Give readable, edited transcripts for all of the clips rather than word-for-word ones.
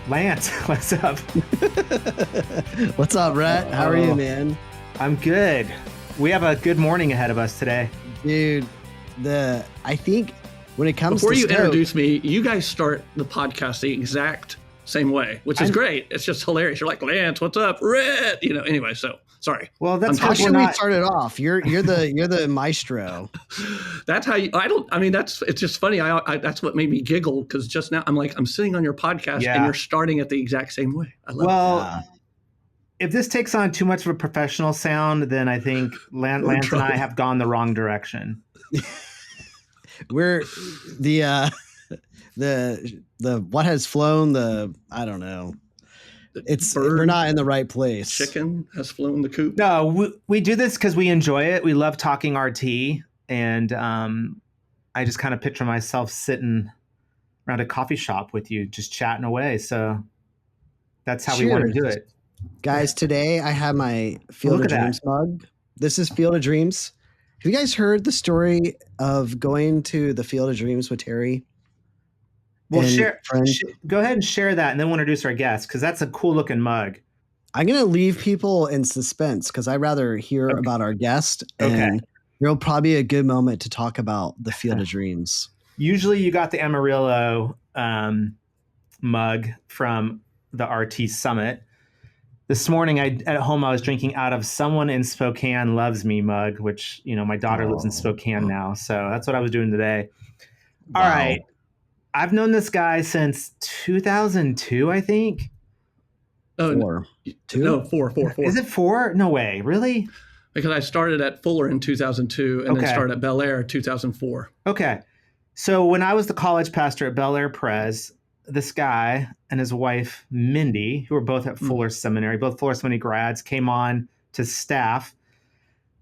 Lance, what's up? What's up, Rhett? How are you, man? I'm good. We have a good morning ahead of us today. Dude, I think when it comes Before to you Stoke, introduce me, you guys start the podcast the exact same way, which is great. It's just hilarious. You're like, Lance, what's up? Rhett, anyway, so sorry. Well, that's how how should we start it off? You're the maestro. That's how you, it's just funny. I that's what made me giggle, because just now I'm sitting on your podcast and you're starting it the exact same way. I love it. If this takes on too much of a professional sound, then I think Lance and I have gone the wrong direction. We're the what has flown, I don't know. We're not in the right place. Chicken has flown the coop. No, we do this because we enjoy it. We love talking RT, and I just kind of picture myself sitting around a coffee shop with you, just chatting away. So that's how we want to do it. Guys, today I have my Field of Dreams mug. This is Field of Dreams. Have you guys heard the story of going to the Field of Dreams with Terry? Well, go ahead and share that, and then we'll introduce our guest, because that's a cool looking mug. I'm going to leave people in suspense because I'd rather hear about our guest. And there'll probably be a good moment to talk about the Field of Dreams. Usually you got the Amarillo mug from the RT Summit. This morning at home, I was drinking out of Someone in Spokane Loves Me mug, which, my daughter lives in Spokane now. So that's what I was doing today. Wow. All right. I've known this guy since 2002, I think. Oh, four. Four. Is it 4? No way. Really? Because I started at Fuller in 2002 and then started at Bel Air in 2004. Okay. So when I was the college pastor at Bel Air Pres, this guy and his wife, Mindy, who were both at Fuller Seminary, both Fuller Seminary grads, came on to staff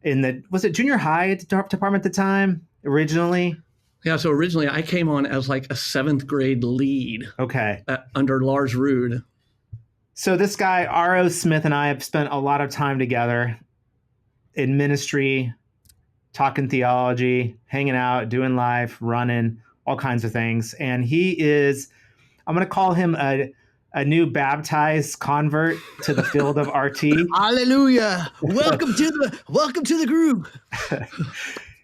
in was it junior high department at the time, originally? Yeah, so originally I came on as like a 7th grade lead. Okay. Under Lars Rude. So this guy, R.O. Smith, and I have spent a lot of time together in ministry, talking theology, hanging out, doing life, running, all kinds of things. And he is, I'm going to call him a new baptized convert to the field of RT. Hallelujah. Welcome to the group.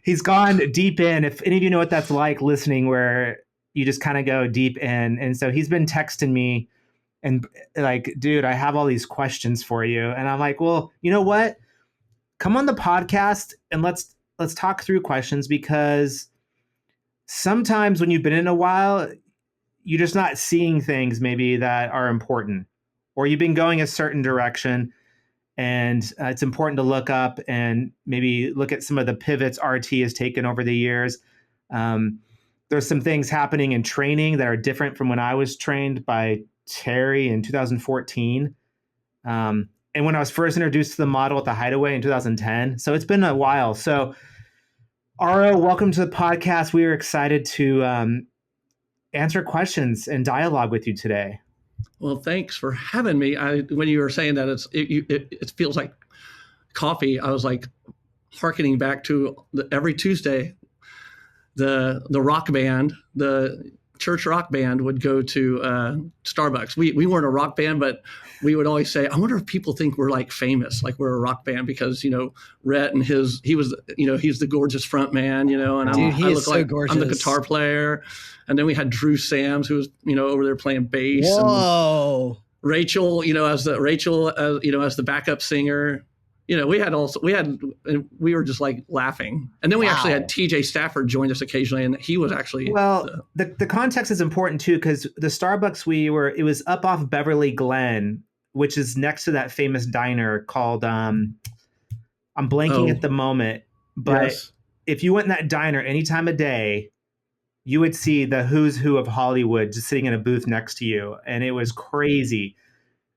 He's gone deep in. If any of you know what that's like, listening, where you just kind of go deep in. And so he's been texting me and like, dude, I have all these questions for you. And I'm like, well, you know what? Come on the podcast and let's talk through questions, because sometimes when you've been in a while, you're just not seeing things maybe that are important, or you've been going a certain direction. And it's important to look up and maybe look at some of the pivots RT has taken over the years. There's some things happening in training that are different from when I was trained by Terry in 2014. And when I was first introduced to the model at the Hideaway in 2010. So it's been a while. So Aro, welcome to the podcast. We are excited to answer questions and dialogue with you today. Well, thanks for having me. When you were saying that it feels like coffee, I was like hearkening back to every Tuesday, the rock band, the church rock band would go to Starbucks. We weren't a rock band, but we would always say, I wonder if people think we're like famous, like we're a rock band, because Rhett and he's the gorgeous front man, and I look like gorgeous. I'm the guitar player. And then we had Drew Sams, who was over there playing bass. Whoa. And Rachel, as the backup singer. We were just like laughing. And then we actually had TJ Stafford join us occasionally, and he was actually the context is important too, because the Starbucks it was up off Beverly Glen, which is next to that famous diner called I'm blanking at the moment, but if you went in that diner any time of day, you would see the who's who of Hollywood just sitting in a booth next to you, and it was crazy.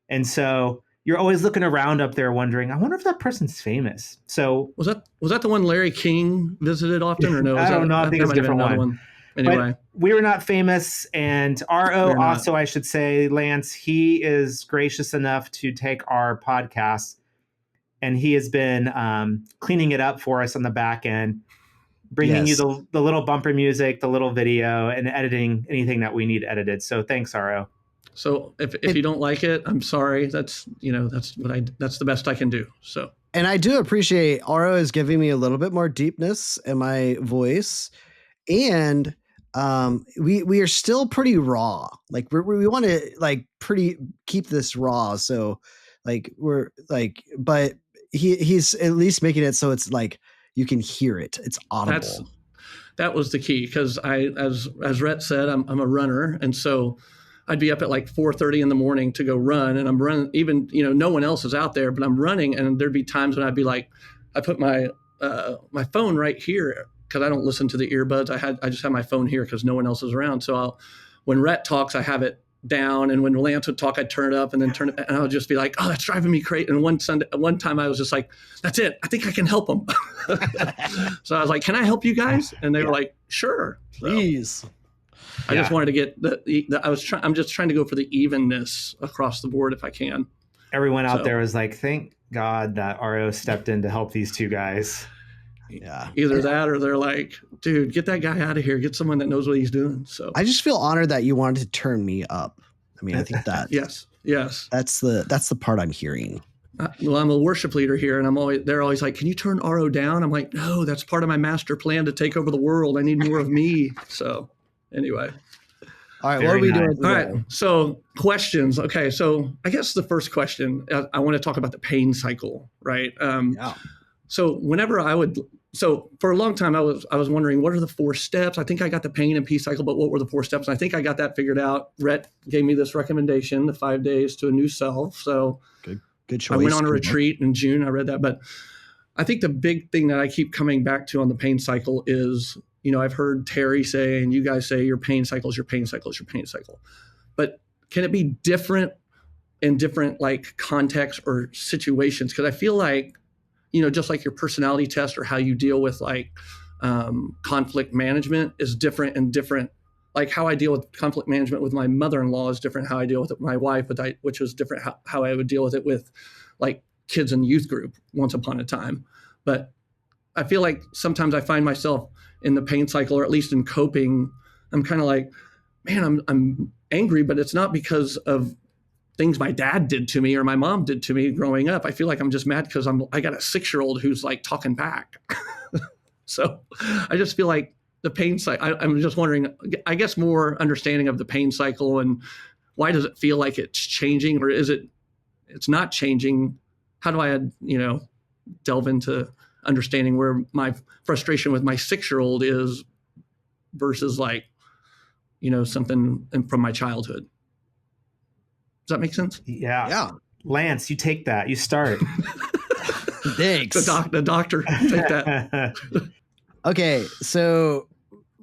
And so you're always looking around up there wondering, I wonder if that person's famous. So was that the one Larry King visited often, or no? I don't know. I think it's a different one. Anyway, but we were not famous. And RO also, I should say, Lance, he is gracious enough to take our podcast, and he has been cleaning it up for us on the back end, bringing you the little bumper music, the little video, and editing anything that we need edited. So thanks, RO. So if you don't like it, I'm sorry. That's the best I can do. So. And I do appreciate Aro is giving me a little bit more deepness in my voice, and we are still pretty raw. Like we want to like keep this raw. So like but he's at least making it so it's like you can hear it. It's audible. That was the key, because as Rhett said, I'm a runner, and so I'd be up at like 4:30 in the morning to go run, and I'm running, even, no one else is out there, but I'm running, and there'd be times when I'd be like, I put my phone right here, because I don't listen to the earbuds. I just have my phone here because no one else is around. So when Rhett talks, I have it down, and when Lance would talk, I'd turn it up and then turn it, and I'll just be like, oh, that's driving me crazy. And one time I was just like, that's it. I think I can help them. So I was like, can I help you guys? And they were like, sure. So, please. I just wanted to get I'm just trying to go for the evenness across the board if I can. Everyone out there was like, thank God that Aro stepped in to help these two guys. Yeah. Either that, or they're like, dude, get that guy out of here. Get someone that knows what he's doing. So I just feel honored that you wanted to turn me up. I mean, I think that yes. That's the part I'm hearing. Well, I'm a worship leader here, and they're always like, can you turn Aro down? I'm like, no, that's part of my master plan to take over the world. I need more of me. So anyway. All right. What are we doing today? All right. So questions. Okay. So I guess the first question, I want to talk about the pain cycle, right? Yeah. So for a long time, I was wondering, what are the 4 steps? I think I got the pain and peace cycle, but what were the 4 steps? And I think I got that figured out. Rhett gave me this recommendation, the 5 days to a new self. So good choice. I went on a retreat in June. I read that, but I think the big thing that I keep coming back to on the pain cycle is, I've heard Terry say, and you guys say, your pain cycle is your pain cycle is your pain cycle. But can it be different in different like contexts or situations? Because I feel like, just like your personality test or how you deal with like conflict management is different and different. Like how I deal with conflict management with my mother-in-law is different. How I deal with it with my wife, which was different. How I would deal with it with like kids in youth group once upon a time. But I feel like sometimes I find myself in the pain cycle, or at least in coping. I'm kind of like, man, I'm angry, but it's not because of things my dad did to me or my mom did to me growing up. I feel like I'm just mad because I got a 6-year-old who's like talking back. So I just feel like the pain cycle, I'm just wondering, I guess more understanding of the pain cycle, and why does it feel like it's changing, or it's not changing? How do I, delve into understanding where my frustration with my 6-year-old is versus like, something from my childhood? Does that make sense? Yeah. Lance, you take that. You start. Thanks. The doctor, take that. Okay, so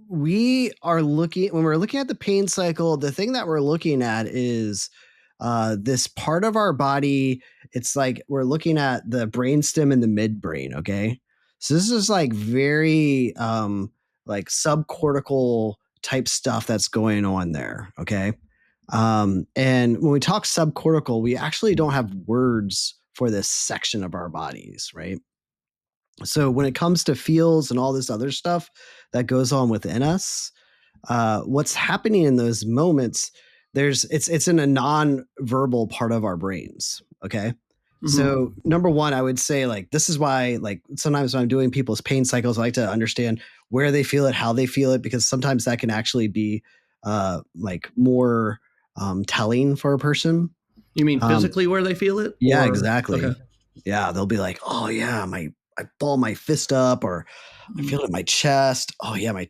when we're looking at the pain cycle, the thing that we're looking at is this part of our body. It's like we're looking at the brainstem and the midbrain. Okay, so this is like very like subcortical type stuff that's going on there. Okay, and when we talk subcortical, we actually don't have words for this section of our bodies, right? So when it comes to feels and all this other stuff that goes on within us, what's happening in those moments, it's in a non-verbal part of our brains. Okay. Mm-hmm. So number one, I would say like, this is why, like sometimes when I'm doing people's pain cycles, I like to understand where they feel it, how they feel it, because sometimes that can actually be like more telling for a person. You mean physically where they feel it? Yeah, exactly. Okay. Yeah. They'll be like, oh yeah, I ball my fist up, or I feel it in my chest. Oh yeah, my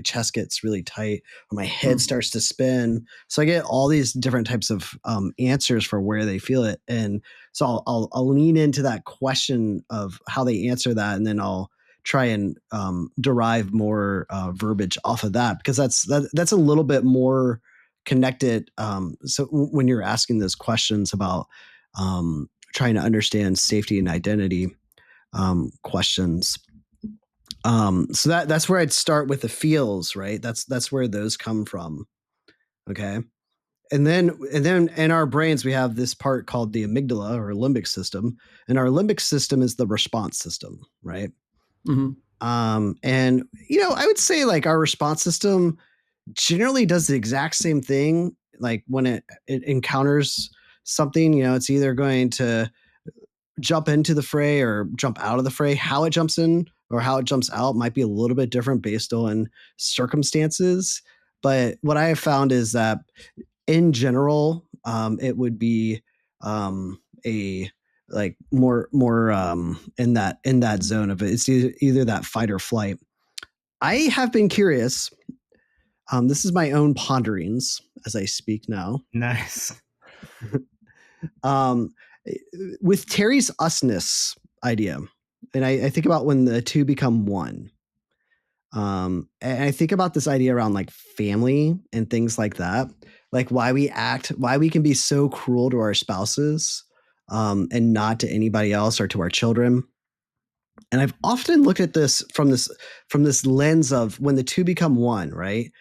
chest gets really tight, or my head starts to spin. So I get all these different types of answers for where they feel it, and so I'll lean into that question of how they answer that, and then I'll try and derive more verbiage off of that, because that's a little bit more connected. So when you're asking those questions about trying to understand safety and identity questions. So that's where I'd start with the feels, right? That's where those come from. Okay. And then in our brains, we have this part called the amygdala or limbic system. And our limbic system is the response system, right? Mm-hmm. And, I would say like our response system generally does the exact same thing like when it encounters something, you know, it's either going to jump into the fray or jump out of the fray. How it jumps in or how it jumps out might be a little bit different based on circumstances. But what I have found is that in general, it would be a like more in that zone of it. It's either that fight or flight. I have been curious. This is my own ponderings as I speak now. Nice. Um, with Terry's usness idea, and I think about when the two become one. And I think about this idea around like family and things like that, like why we can be so cruel to our spouses, and not to anybody else or to our children. And I've often looked at this from this lens of when the two become one, right?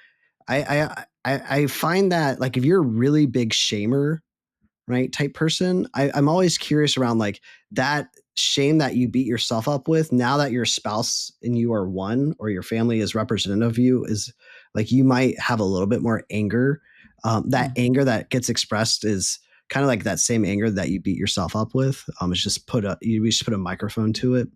I find that like if you're a really big shamer, right, type person, I'm always curious around like that shame that you beat yourself up with. Now that your spouse and you are one, or your family is representative of you, is like you might have a little bit more anger. That anger that gets expressed is kind of like that same anger that you beat yourself up with. It's just we just put a microphone to it.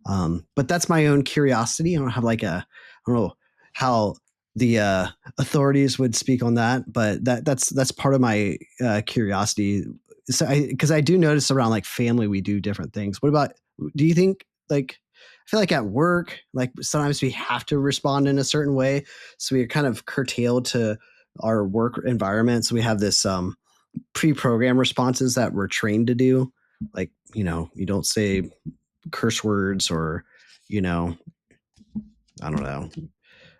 But that's my own curiosity. I don't have like I don't know how the authorities would speak on that, but that's part of my curiosity. So because I do notice around like family, we do different things. What about, do you think like, I feel like at work, like sometimes we have to respond in a certain way. So we're kind of curtailed to our work environment. So we have this pre-programmed responses that we're trained to do. Like, you know, you don't say curse words or, you know, I don't know.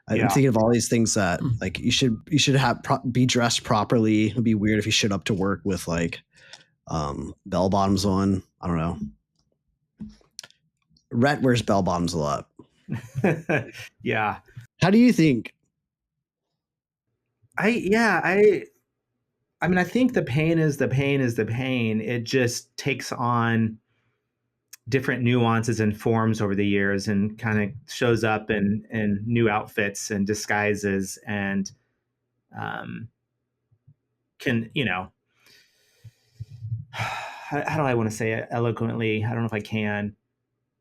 I'm thinking of all these things that like you should be dressed properly. It'd be weird if you showed up to work with like bell bottoms on. I don't know. Rhett wears bell bottoms a lot. Yeah. How do you think? I mean, I think the pain is the pain. It just takes on different nuances and forms over the years and kind of shows up in new outfits and disguises and can, you know, how do I want to say it eloquently? I don't know if I can.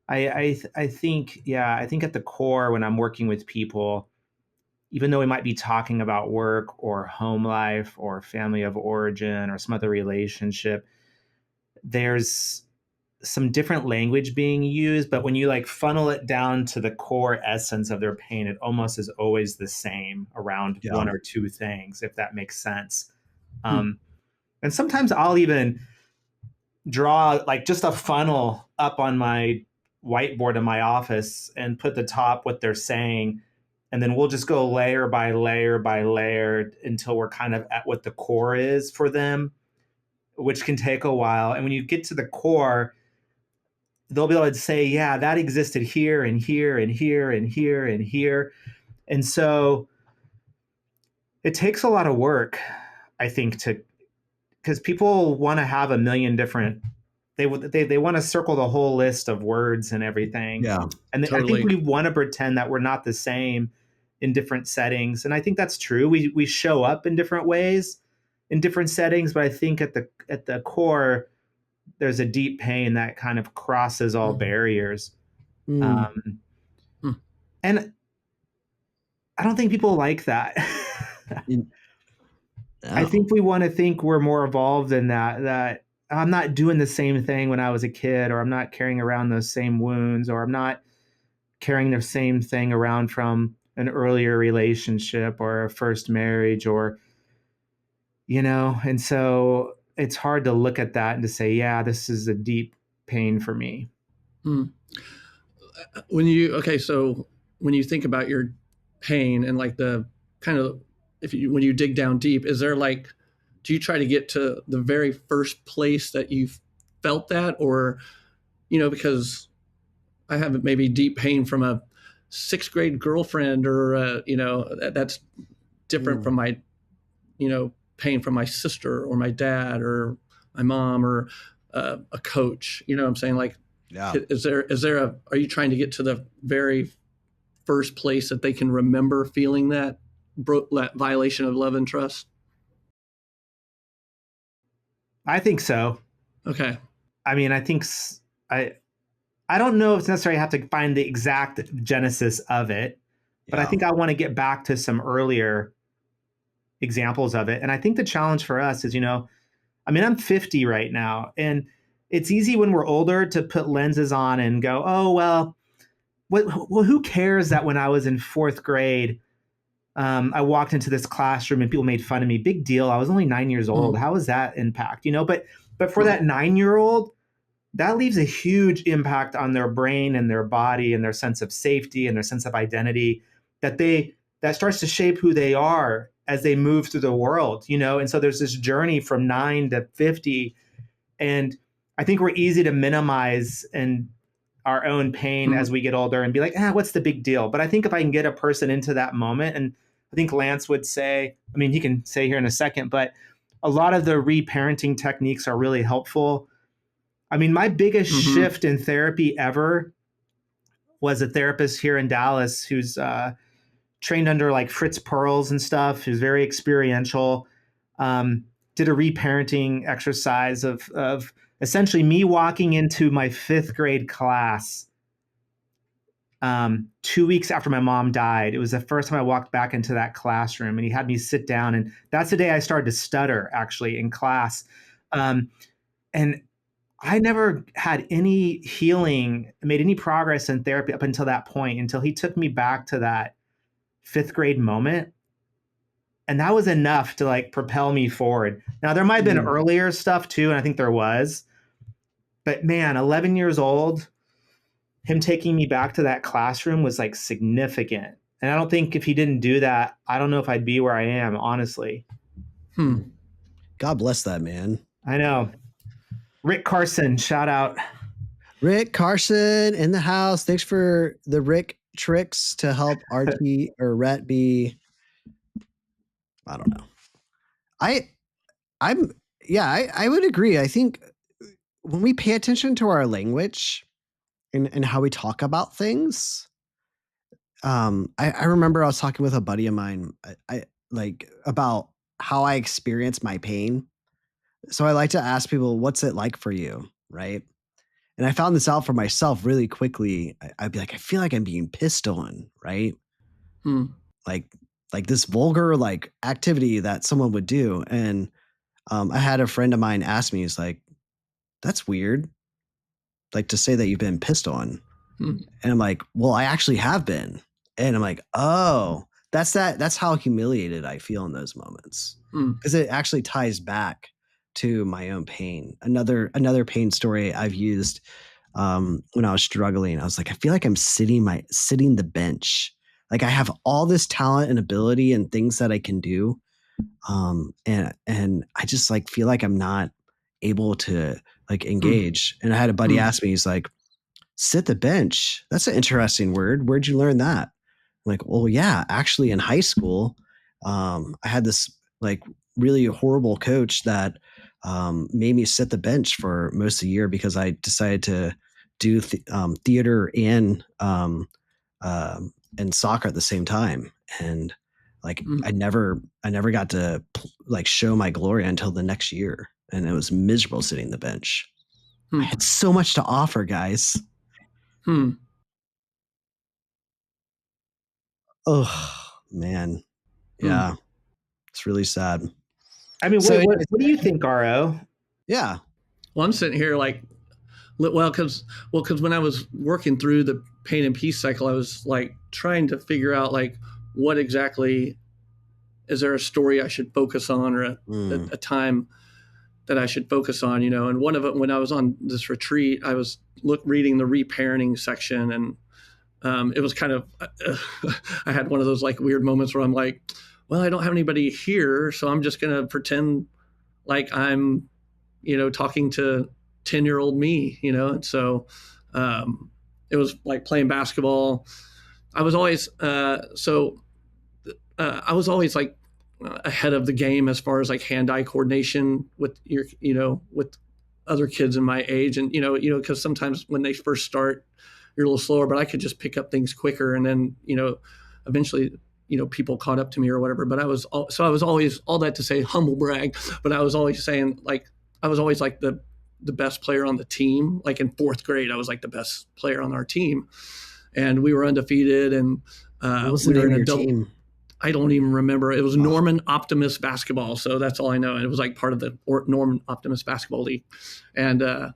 I think, I think at the core when I'm working with people, even though we might be talking about work or home life or family of origin or some other relationship, there's some different language being used, but when you like funnel it down to the core essence of their pain, it almost is always the same around one or two things, if that makes sense. And sometimes I'll even draw like just a funnel up on my whiteboard in my office and put the top what they're saying. And then we'll just go layer by layer by layer until we're kind of at what the core is for them, which can take a while. And when you get to the core, they'll be able to say, yeah, that existed here and here and here and here and here. And so it takes a lot of work, I think, because people want to have a million different, they want to circle the whole list of words and everything. Yeah. And totally. I think we want to pretend that we're not the same in different settings. And I think that's true. We show up in different ways in different settings, but I think at the core, there's a deep pain that kind of crosses all barriers. And I don't think people like that. I think we want to think we're more evolved than that I'm not doing the same thing when I was a kid, or I'm not carrying around those same wounds, or I'm not carrying the same thing around from an earlier relationship or a first marriage, or, you know, and so it's hard to look at that and to say, yeah, this is a deep pain for me. When you think about your pain and like the kind of, when you dig down deep, is there like, do you try to get to the very first place that you felt that? Or, you know, because I have maybe deep pain from a 6th grade girlfriend, or, you know, that's different from my, you know, pain from my sister or my dad or my mom or a coach. You know what I'm saying? Like, are you trying to get to the very first place that they can remember feeling that violation of love and trust? I think so. Okay. I mean, I don't know if it's necessarily have to find the exact genesis of it, but I Yeah. think I want to get back to some earlier examples of it. And I think the challenge for us is, I mean, I'm 50 right now, and it's easy when we're older to put lenses on and go, oh, well, who cares that when I was in fourth grade, I walked into this classroom and people made fun of me. Big deal. I was only 9 years old. How was that impact? But for that 9-year-old, that leaves a huge impact on their brain and their body and their sense of safety and their sense of identity that starts to shape who they are as they move through the world. And so there's this journey from 9 to 50, and I think we're easy to minimize and our own pain as we get older and be like, what's the big deal? But I think if I can get a person into that moment, and I think Lance would say, I mean, he can say here in a second, but a lot of the reparenting techniques are really helpful. I mean, my biggest shift in therapy ever was a therapist here in Dallas who's trained under like Fritz Perls and stuff, who's very experiential. Did a reparenting exercise of essentially me walking into my 5th grade class 2 weeks after my mom died. It was the first time I walked back into that classroom, and he had me sit down, and that's the day I started to stutter actually in class. And I never had any healing, made any progress in therapy up until that point, until he took me back to that 5th grade moment. And that was enough to like propel me forward. Now, there might have been earlier stuff too, and I think there was. But man, 11 years old, him taking me back to that classroom was like significant. And I don't think if he didn't do that, I don't know if I'd be where I am, honestly. God bless that man. I know. Rick Carson, shout out. Rick Carson in the house. Thanks for the Rick tricks to help RT or Rhett be. I don't know. I would agree. I think when we pay attention to our language and how we talk about things, I remember I was talking with a buddy of mine, I like about how I experience my pain. So I like to ask people, what's it like for you? Right. And I found this out for myself really quickly. I'd be like, I feel like I'm being pissed on. Right. Like this vulgar like activity that someone would do. And I had a friend of mine ask me, he's like, that's weird. Like to say that you've been pissed on. And I'm like, well, I actually have been. And I'm like, oh, that's how humiliated I feel in those moments. Because it actually ties back to my own pain. Another pain story I've used when I was struggling. I was like, I feel like I'm sitting the bench. Like I have all this talent and ability and things that I can do. And I just like feel like I'm not able to like engage. And I had a buddy ask me, he's like, sit the bench. That's an interesting word. Where'd you learn that? I'm like, well, yeah, actually in high school, I had this like really horrible coach that made me sit the bench for most of the year because I decided to do theater and soccer at the same time. And like, I never got to like show my glory until the next year. And it was miserable sitting the bench. I had so much to offer, guys. Oh man. Yeah. It's really sad. I mean, So- what do you think, RO? Yeah. Well, I'm sitting here like, because when I was working through the pain and peace cycle, I was like trying to figure out like what exactly is there a story I should focus on or a time that I should focus on, and one of it, when I was on this retreat, I was reading the reparenting section, and it was kind of, I had one of those like weird moments where I'm like, well, I don't have anybody here, so I'm just going to pretend like I'm, talking to 10-year-old me, and so it was like playing basketball. I was always like ahead of the game as far as like hand-eye coordination with with other kids in my age, and because sometimes when they first start, you're a little slower, but I could just pick up things quicker, and then eventually people caught up to me or whatever. But I was always, all that to say, humble brag, but I was always saying like was always like the best player on the team. Like in 4th grade, I was like the best player on our team, and we were undefeated. And What was we the were name in of your a team? I don't even remember. It was Norman Optimist basketball, so that's all I know. And it was like part of the Norman Optimist basketball league. And I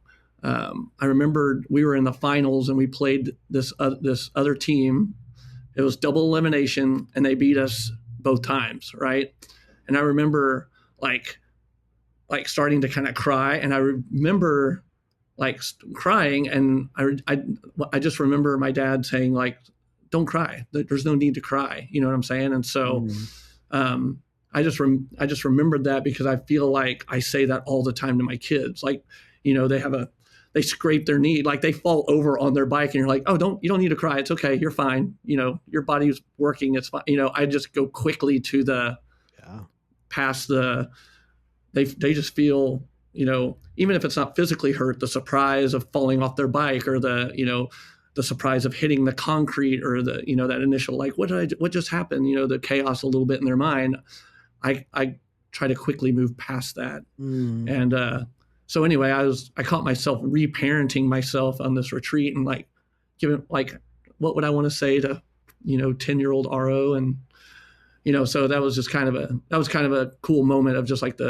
remember we were in the finals and we played this other team. It was double elimination, and they beat us both times, right? And I remember like starting to kind of cry, and I remember like crying, and I just remember my dad saying like, "Don't cry. There's no need to cry." You know what I'm saying? And so, I just remembered that because I feel like I say that all the time to my kids. Like, you know, they scrape their knee, like they fall over on their bike, and you're like, "Oh, you don't need to cry. It's okay. You're fine. You know, your body's working. It's fine." You know, I just go quickly to the past the. They just feel, you know, even if it's not physically hurt, the surprise of falling off their bike, or the, you know, the surprise of hitting the concrete, or the, you know, that initial like, what just happened? You know, the chaos a little bit in their mind. I try to quickly move past that. And so anyway, I caught myself reparenting myself on this retreat, and like giving like, what would I want to say to, you know, 10-year-old RO, and you know, so that was just kind of a cool moment of just like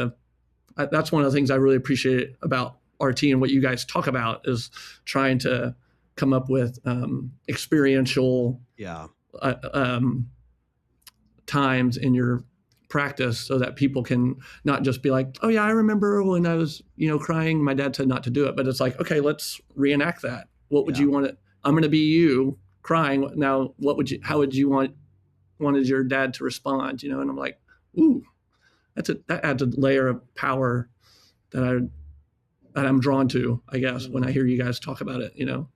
that's one of the things I really appreciate about RT and what you guys talk about is trying to come up with experiential times in your practice so that people can not just be like, "Oh yeah, I remember when I was, you know, crying, my dad said not to do it," but it's like, okay, let's reenact that. What would you want it? I'm going to be you crying now. How would you wanted your dad to respond? You know, and I'm like, ooh, that adds a layer of power that I'm drawn to, I guess, when I hear you guys talk about it, you know.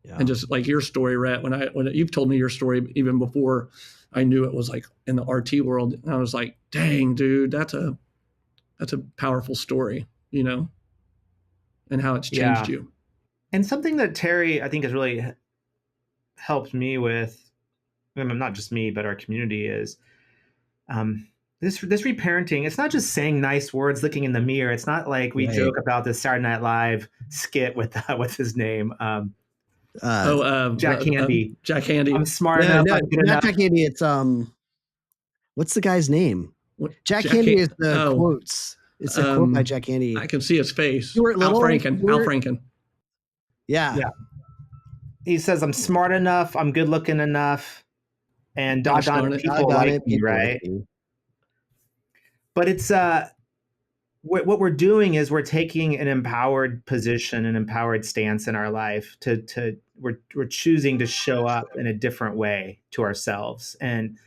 And just like your story, Rhett, when you've told me your story even before I knew it was like in the RT world, and I was like, dang, dude, that's a powerful story, you know, and how it's changed you. And something that Terry, I think, has really helped me with, not just me, but our community, is this reparenting. It's not just saying nice words, looking in the mirror. It's not like we joke about this Saturday Night Live skit with what's his name? Jack Candy. Jack Candy. I'm smart enough. I'm good enough. Jack Candy. It's what's the guy's name? Jack Candy is the quotes. It's a quote by Jack Candy. I can see his face. Al Franken. Yeah. He says, "I'm smart enough. I'm good looking enough, and doggone it, people like me, right?" But it's what we're doing is we're taking an empowered position, an empowered stance in our life. We're choosing to show up in a different way to ourselves, and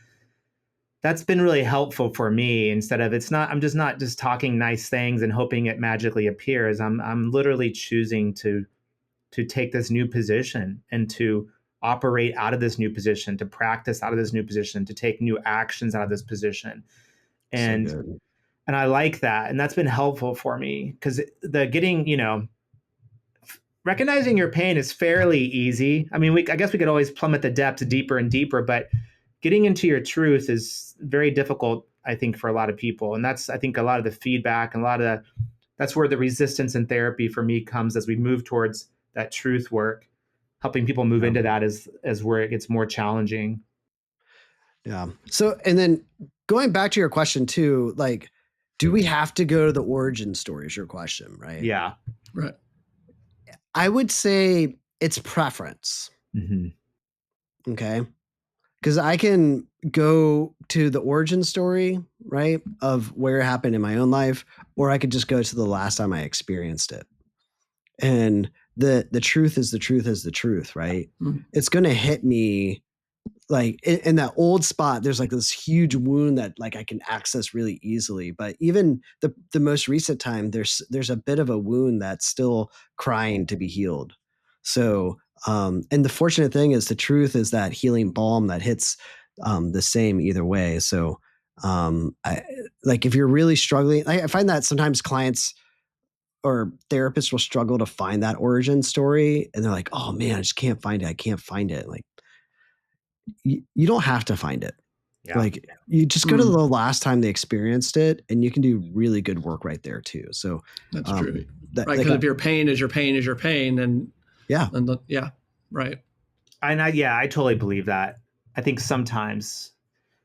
that's been really helpful for me. Instead of I'm just not just talking nice things and hoping it magically appears. I'm literally choosing to take this new position and to operate out of this new position, to practice out of this new position, to take new actions out of this position. And I like that. And that's been helpful for me, because recognizing your pain is fairly easy. I mean, I guess we could always plummet the depths deeper and deeper, but getting into your truth is very difficult, I think, for a lot of people. And that's, I think, a lot of the feedback and that's where the resistance in therapy for me comes as we move towards that truth work. Helping people move into that is where it gets more challenging. Yeah. So, and then going back to your question too, like, do we have to go to the origin story is your question, right? Yeah. Right. I would say it's preference. Mm-hmm. Okay. Because I can go to the origin story, right, of where it happened in my own life, or I could just go to the last time I experienced it. And the truth is the truth is the truth, right? Mm-hmm. It's going to hit me like in that old spot. There's like this huge wound that like I can access really easily. But even the most recent time, there's a bit of a wound that's still crying to be healed. So, and the fortunate thing is the truth is that healing balm that hits the same either way. So, if you're really struggling, I find that sometimes clients or therapists will struggle to find that origin story, and they're like, "Oh man, I just can't find it. I can't find it." Like, you don't have to find it. Yeah. Like you just go to the last time they experienced it, and you can do really good work right there too. So that's true. That, Right. like, Because if your pain is your pain is your pain, and yeah, yeah, right. I totally believe that. I think sometimes,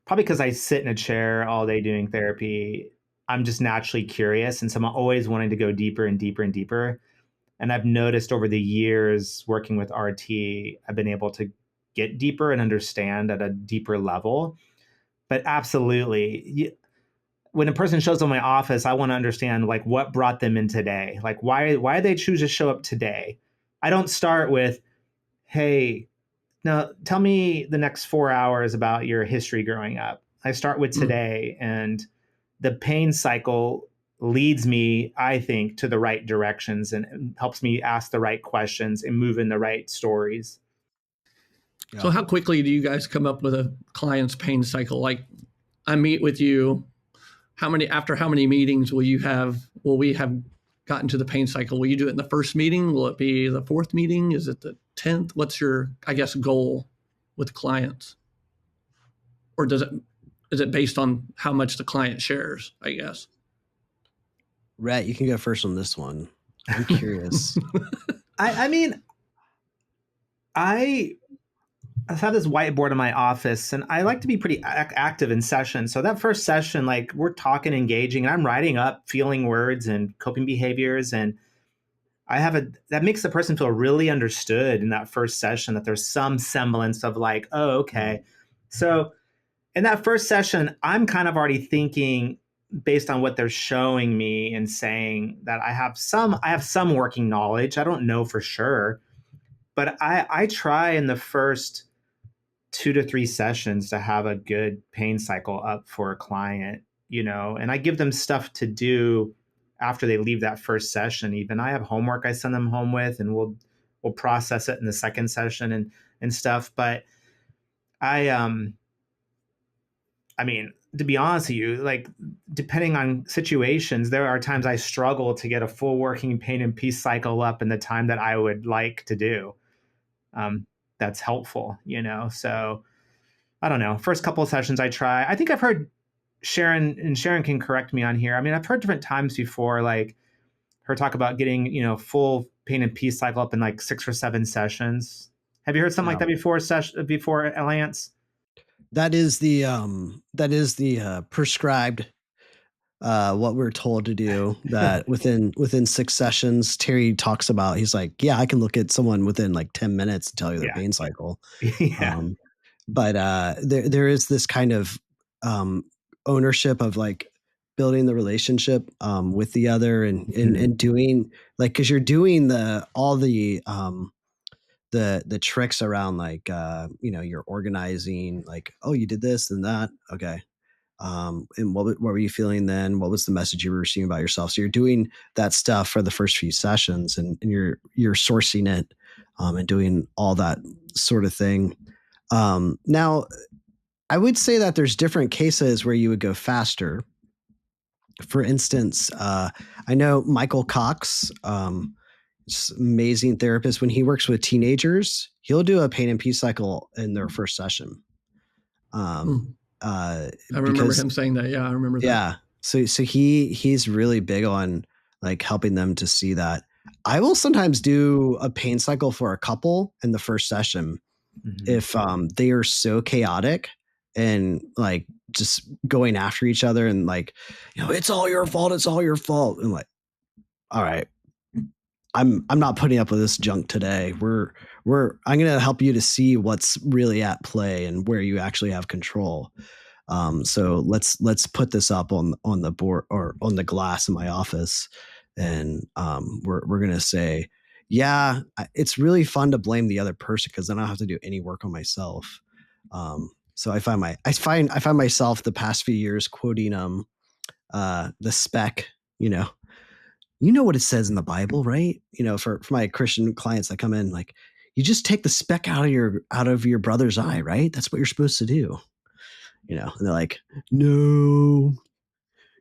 probably because I sit in a chair all day doing therapy, I'm just naturally curious. And so I'm always wanting to go deeper and deeper and deeper. And I've noticed over the years working with RT, I've been able to get deeper and understand at a deeper level. But absolutely, when a person shows up in my office, I want to understand like what brought them in today. Like why did they choose to show up today? I don't start with, hey, now tell me the next 4 hours about your history growing up. I start with today, and the pain cycle leads me, I think, to the right directions and helps me ask the right questions and move in the right stories. yeah. So how quickly do you guys come up with a client's pain cycle? Like I meet with you, after how many meetings will we have gotten to the pain cycle? Will you do it in the first meeting? Will it be the fourth meeting? Is it the 10th? What's your, I guess, goal with clients? Or is it based on how much the client shares, I guess? Rhett, you can go first on this one. I'm curious. I have this whiteboard in my office, and I like to be pretty active in sessions. So that first session, like we're talking, engaging, and I'm writing up feeling words and coping behaviors. And that makes the person feel really understood in that first session, that there's some semblance of like, oh, okay. So in that first session, I'm kind of already thinking based on what they're showing me and saying that I have some working knowledge. I don't know for sure, but I try in the first 2 to 3 sessions to have a good pain cycle up for a client, and I give them stuff to do after they leave that first session. Even I have homework I send them home with, and we'll process it in the second session and stuff. But I mean, to be honest with you, like depending on situations, there are times I struggle to get a full working pain and peace cycle up in the time that I would like to do. That's helpful, So I don't know. First couple of sessions I try. I think I've heard Sharon, and Sharon can correct me on here. I mean, I've heard different times before, like her talk about getting, full pain and peace cycle up in like 6 or 7 sessions. Have you heard something like that before, Lance? That is the prescribed what we're told to do, that within 6 sessions. Terry talks about, he's like, yeah, I can look at someone within like 10 minutes and tell you their pain cycle. Yeah. But there is this kind of ownership of like building the relationship with the other, and doing like, because you're doing all the tricks around like you're organizing, like, oh, you did this and that, okay. And what were you feeling then? What was the message you were receiving about yourself? So you're doing that stuff for the first few sessions, and you're sourcing it, and doing all that sort of thing. Now, I would say that there's different cases where you would go faster. For instance, I know Michael Cox, amazing therapist. When he works with teenagers, he'll do a pain and peace cycle in their first session. I remember him saying that. Yeah, I remember that. Yeah. So he's really big on like helping them to see that. I will sometimes do a pain cycle for a couple in the first session if they are so chaotic and like just going after each other and like, it's all your fault. It's all your fault. And like, all right, I'm not putting up with this junk today. I'm going to help you to see what's really at play and where you actually have control. So let's put this up on the board or on the glass in my office, and we're gonna say, yeah, it's really fun to blame the other person because then I don't have to do any work on myself. So I find myself the past few years quoting the spec, you know what it says in the Bible, right? For my Christian clients that come in, like, you just take the speck out of your brother's eye, right? That's what you're supposed to do. And they're like, no,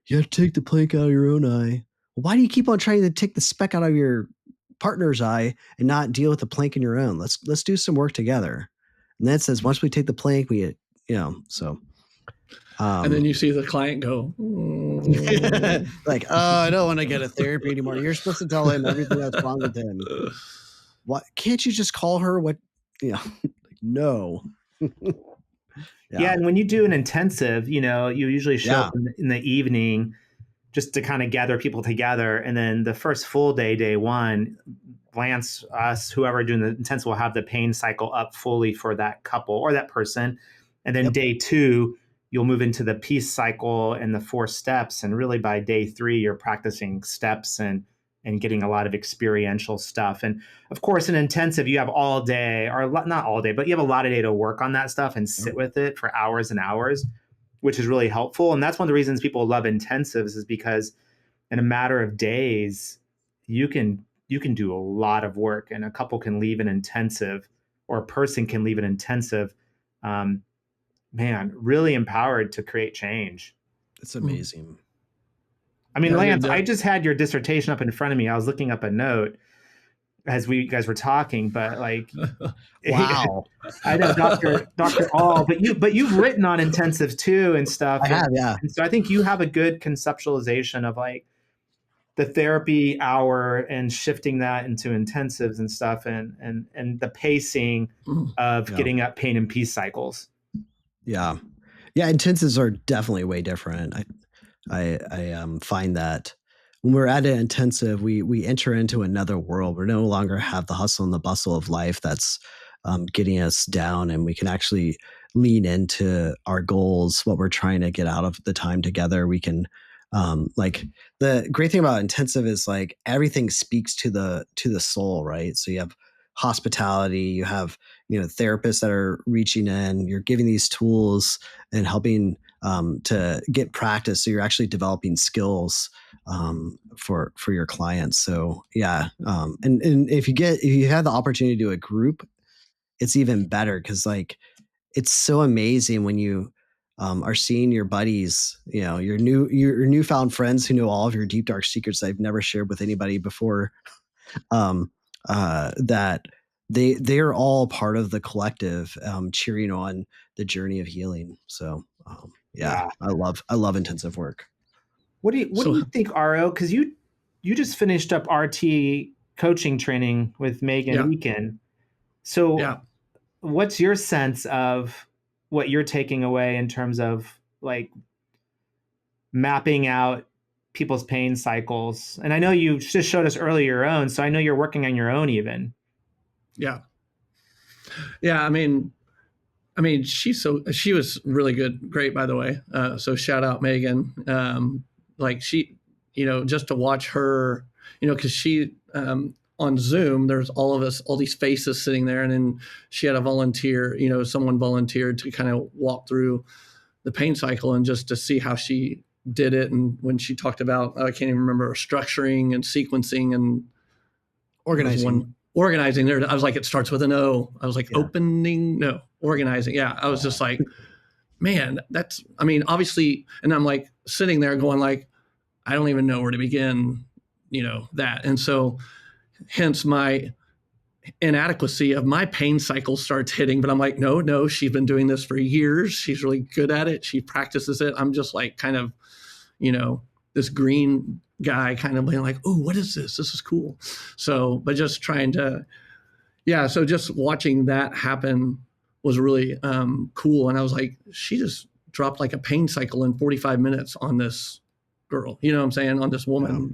you have to take the plank out of your own eye. Why do you keep on trying to take the speck out of your partner's eye and not deal with the plank in your own? Let's do some work together. And then it says, once we take the plank, so And then you see the client go, like, oh, I don't want to get a therapy anymore. You're supposed to tell him everything that's wrong with him. What? Can't you just call her what? No. Yeah. And when you do an intensive, you usually show up in the evening just to kind of gather people together. And then the first full day one, Lance, us, whoever doing the intensive will have the pain cycle up fully for that couple or that person. And then day 2, you'll move into the peace cycle and the 4 steps. And really by day 3, you're practicing steps and getting a lot of experiential stuff. And of course, in intensive, you have all day, or not all day, but you have a lot of day to work on that stuff and sit with it for hours and hours, which is really helpful. And that's one of the reasons people love intensives, is because in a matter of days, you can do a lot of work, and a couple can leave an intensive, or a person can leave an intensive, really empowered to create change. It's amazing. I mean, Lance, I just had your dissertation up in front of me. I was looking up a note as you guys were talking, but like, wow, I know Dr. All, but you've written on intensives too and stuff. I have, yeah. And so I think you have a good conceptualization of like the therapy hour and shifting that into intensives and stuff, and the pacing of getting up pain and peace cycles. Yeah. Intensives are definitely way different. I find that when we're at an intensive, we enter into another world. We no longer have the hustle and the bustle of life that's getting us down, and we can actually lean into our goals, what we're trying to get out of the time together. We can like, the great thing about intensive is like everything speaks to the soul, right? So you have hospitality, you have therapists that are reaching in, you're giving these tools and helping to get practice, so you're actually developing skills for your clients. So and if you have the opportunity to do a group, it's even better, because like it's so amazing when you are seeing your buddies, your newfound friends who know all of your deep dark secrets that I've never shared with anybody before, that they are all part of the collective, cheering on the journey of healing. So I love intensive work. What do you think, Aro? Because you just finished up RT coaching training with Megan Eakin. So what's your sense of what you're taking away in terms of like mapping out people's pain cycles? And I know you just showed us earlier your own, so I know you're working on your own even. Yeah. I mean, she was really good, great, by the way. So shout out Megan. Like she, just to watch her, because she on Zoom, there's all of us, all these faces sitting there, and then she had a volunteer, someone volunteered to kind of walk through the pain cycle, and just to see how she did it. And when she talked about, I can't even remember, structuring and sequencing and organizing there, I was like, it starts with an O. I was like, organizing. Yeah. I was just like, man, obviously, and I'm like sitting there going like, I don't even know where to begin, that. And so hence my inadequacy of my pain cycle starts hitting, but I'm like, no, she's been doing this for years. She's really good at it. She practices it. I'm just like kind of, this green guy kind of being like, oh, what is this? This is cool. So, but just trying to, so just watching that happen was really cool. And I was like, she just dropped like a pain cycle in 45 minutes on this girl, you know what I'm saying? On this woman,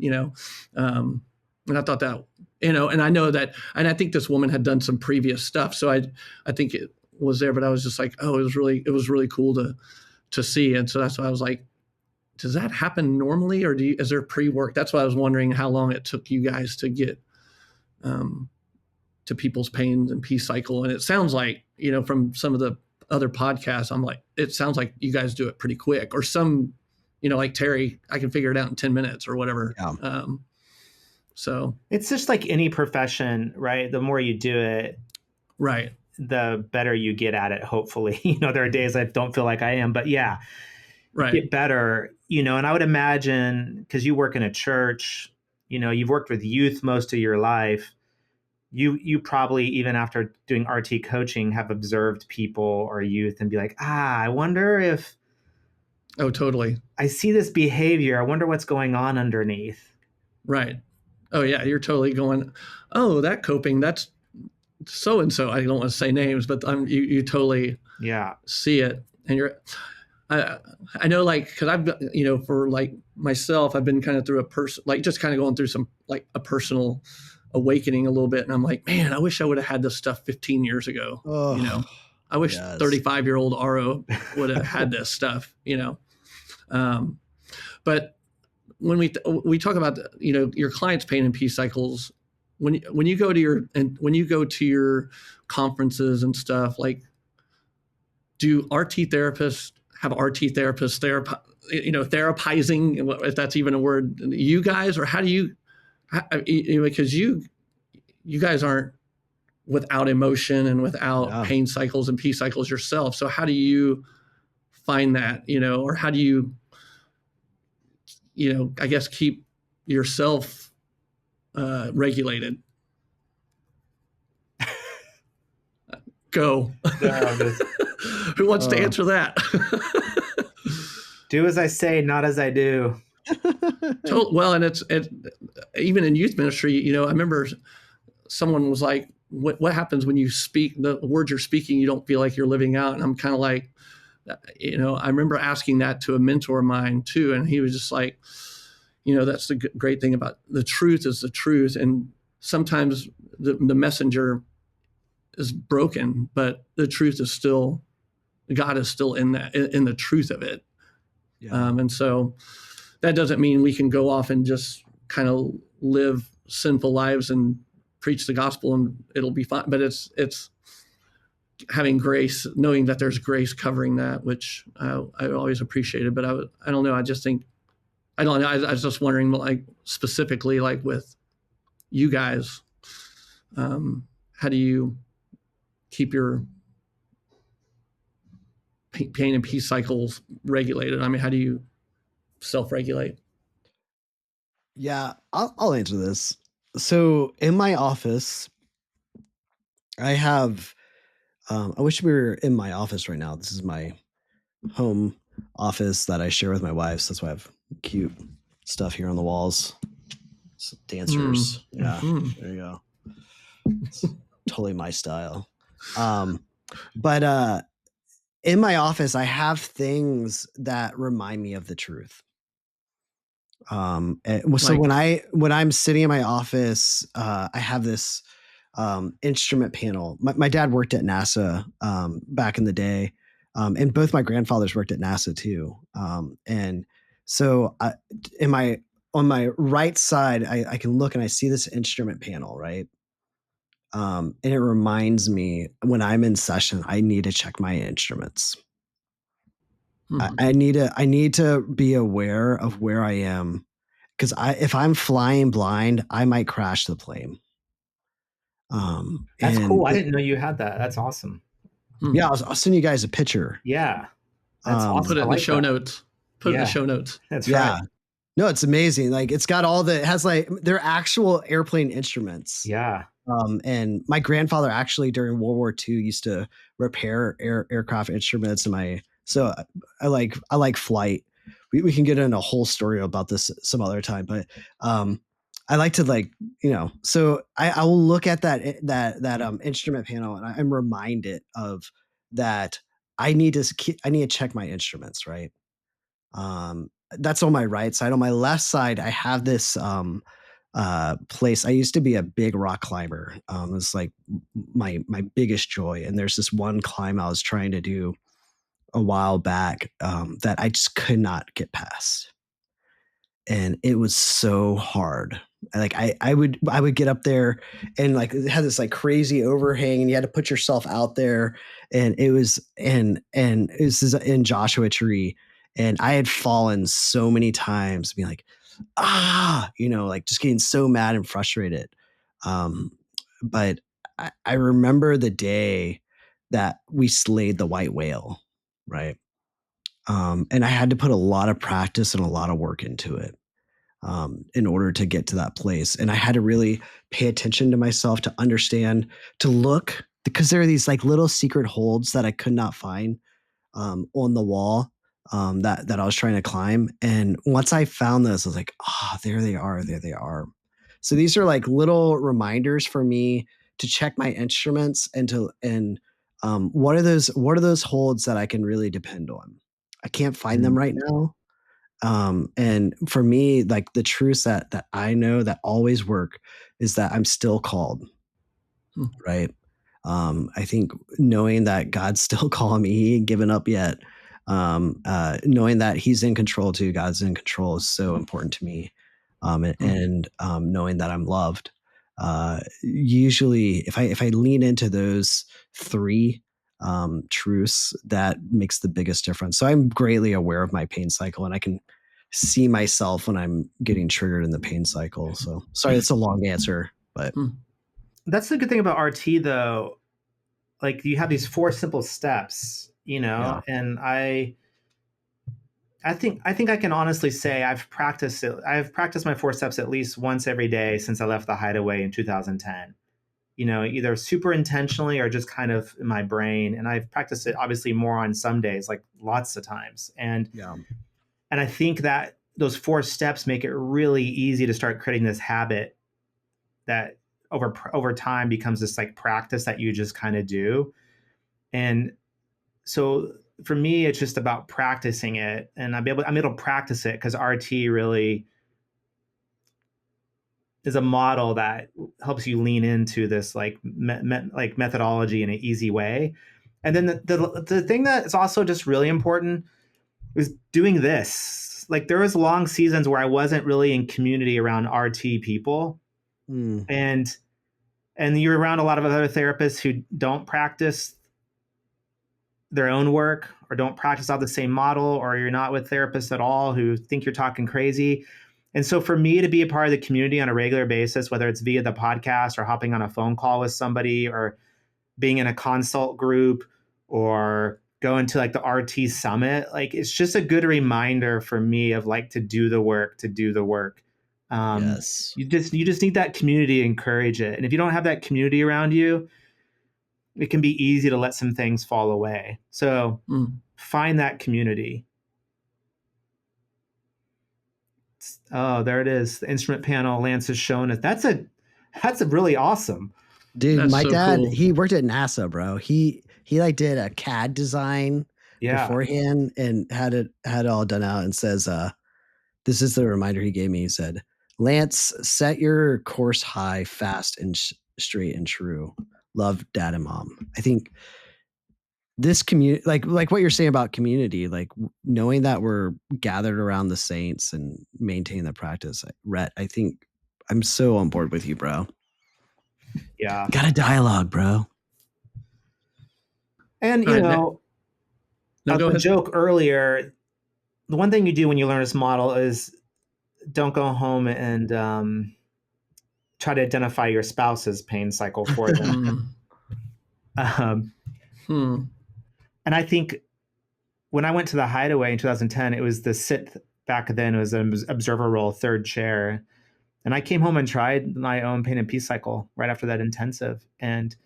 and I thought that, and I know that, and I think this woman had done some previous stuff. So I think it was there, but I was just like, oh, it was really cool to see. And so that's why I was like, does that happen normally, or is there pre-work? That's why I was wondering how long it took you guys to get to people's pains and peace cycle. And it sounds like, from some of the other podcasts, I'm like, it sounds like you guys do it pretty quick, or some, like Terry, I can figure it out in 10 minutes or whatever. Yeah. So it's just like any profession, right? The more you do it, right, the better you get at it. Hopefully, there are days I don't feel like I am, but right, get better. And I would imagine, because you work in a church, you've worked with youth most of your life. You probably, even after doing RT coaching, have observed people or youth and be like, I wonder if Oh, totally. I see this behavior. I wonder what's going on underneath. Right. Oh yeah, you're totally going, oh, that coping, that's so and so. I don't want to say names, but you totally see it. And I know, like, because I've, for like myself, I've been kind of through just kind of going through some like a personal awakening a little bit. And I'm like, man, I wish I would have had this stuff 15 years ago. Oh, I wish yes. 35-year-old Aro would have had this stuff, but when we talk about, your clients' pain and peace cycles, when you go to your conferences and stuff, like, do RT therapists have RT therapists therapizing, if that's even a word, you guys, or how do you, because you guys aren't without emotion and without pain cycles and peace cycles yourself. So how do you find that, or how do you, I guess, keep yourself regulated? Go. Who wants to answer that? Do as I say, not as I do. Well, and it's even in youth ministry, I remember someone was like, what happens when you speak, the words you're speaking, you don't feel like you're living out? And I'm kind of like, I remember asking that to a mentor of mine too. And he was just like, that's the great thing about the truth is the truth. And sometimes the messenger is broken, but the truth is still, God is still in the truth of it. Yeah. And so that doesn't mean we can go off and just kind of live sinful lives and preach the gospel and it'll be fine. But it's having grace, knowing that there's grace covering that, which I always appreciated. But I don't know. I just think, I don't know. I was just wondering, like, specifically, like with you guys, how do you keep your pain and peace cycles regulated? I mean, how do you self-regulate? Yeah, I'll answer this. So in my office, I have, I wish we were in my office right now. This is my home office that I share with my wife. So that's why I have cute stuff here on the walls. Dancers. Yeah, there you go. It's totally my style. But in my office, I have things that remind me of the truth. So when I'm sitting in my office, I have this instrument panel. My dad worked at NASA back in the day, and both my grandfathers worked at NASA too. And so on my right side, I can look and I see this instrument panel, right? And it reminds me when I'm in session, I need to check my instruments. I need to be aware of where I am, because if I'm flying blind, I might crash the plane. That's cool. I didn't know you had that. That's awesome. Yeah, I'll send you guys a picture. Yeah, that's awesome. Put it in the show notes. Put it in the show notes. That's right. No, it's amazing. Like, it's got it has like their actual airplane instruments. Yeah. And my grandfather actually during World War II used to repair aircraft instruments. So I like flight. We can get into a whole story about this some other time, but I like to so I will look at that instrument panel and I'm reminded of that. I need to check my instruments, right? That's on my right side. On my left side, I have this place. I used to be a big rock climber. It's like my biggest joy. And there's this one climb I was trying to do a while back that I just could not get past. And it was so hard. Like I would get up there and like it had this like crazy overhang and you had to put yourself out there. And it was in Joshua Tree. And I had fallen so many times being like, like just getting so mad and frustrated. But I remember the day that we slayed the white whale. Right. And I had to put a lot of practice and a lot of work into it in order to get to that place. And I had to really pay attention to myself, to understand, to look, because there are these like little secret holds that I could not find on the wall that I was trying to climb. And once I found this, I was like, there they are. There they are. So these are like little reminders for me to check my instruments and what are those holds that I can really depend on. I can't find them right now. And for me, like the truths that I know that always work is that I'm still called, right? I think knowing that God's still calling me, he ain't given up yet. Knowing that he's in control too, God's in control is so important to me. And knowing that I'm loved. Usually if I lean into those three truths, that makes the biggest difference. So I'm greatly aware of my pain cycle, and I can see myself when I'm getting triggered in the pain cycle. So sorry, it's a long answer, but That's the good thing about RT though. Like you have these 4 simple steps, Yeah. and I think I can honestly say I've practiced it. I've practiced my 4 steps at least once every day since I left the hideaway in 2010. Either super intentionally or just kind of in my brain. And I've practiced it obviously more on some days, like lots of times. And I think that those 4 steps make it really easy to start creating this habit that over time becomes this like practice that you just kind of do. And so for me, it's just about practicing it, and I'm able to practice it because RT really is a model that helps you lean into this like like methodology in an easy way. And then the thing that is also just really important is doing this. Like there was long seasons where I wasn't really in community around RT people, and you're around a lot of other therapists who don't practice their own work or don't practice out the same model, or you're not with therapists at all who think you're talking crazy. And so for me to be a part of the community on a regular basis, whether it's via the podcast or hopping on a phone call with somebody or being in a consult group or going to like the RT summit, like it's just a good reminder for me of like to do the work. Yes. You just need that community to encourage it. And if you don't have that community around you, it can be easy to let some things fall away. So find that community. Oh, there it is. The instrument panel Lance has shown us. That's a really awesome. Dude, That's my so dad, cool. he worked at NASA, bro. He like did a CAD design beforehand and had it all done out, and says, this is the reminder he gave me. He said, Lance, set your course high, fast, and straight and true. Love, Dad and Mom. I think this community, like what you're saying about community, like knowing that we're gathered around the saints and maintaining the practice. Rhett, I think I'm so on board with you, bro. Yeah. Got a dialogue, bro. And a joke earlier, the one thing you do when you learn this model is don't go home and try to identify your spouse's pain cycle for them. And I think when I went to the hideaway in 2010, it was the sit back then. It was an observer role, 3rd chair. And I came home and tried my own pain and peace cycle right after that intensive. And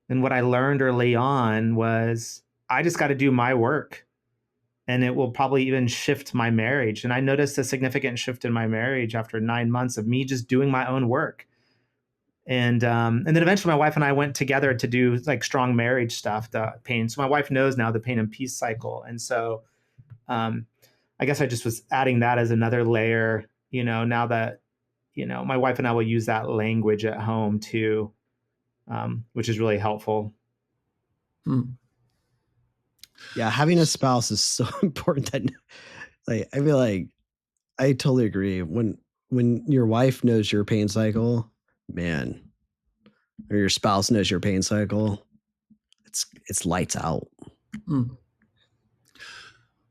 what I learned early on was I just got to do my work, and it will probably even shift my marriage. And I noticed a significant shift in my marriage after 9 months of me just doing my own work. And then eventually my wife and I went together to do like strong marriage stuff, the pain. So my wife knows now the pain and peace cycle. And so I guess I just was adding that as another layer, now that, my wife and I will use that language at home too, which is really helpful. Yeah, having a spouse is so important. That, like, I feel like I totally agree. When your wife knows your pain cycle, man, or your spouse knows your pain cycle, it's lights out.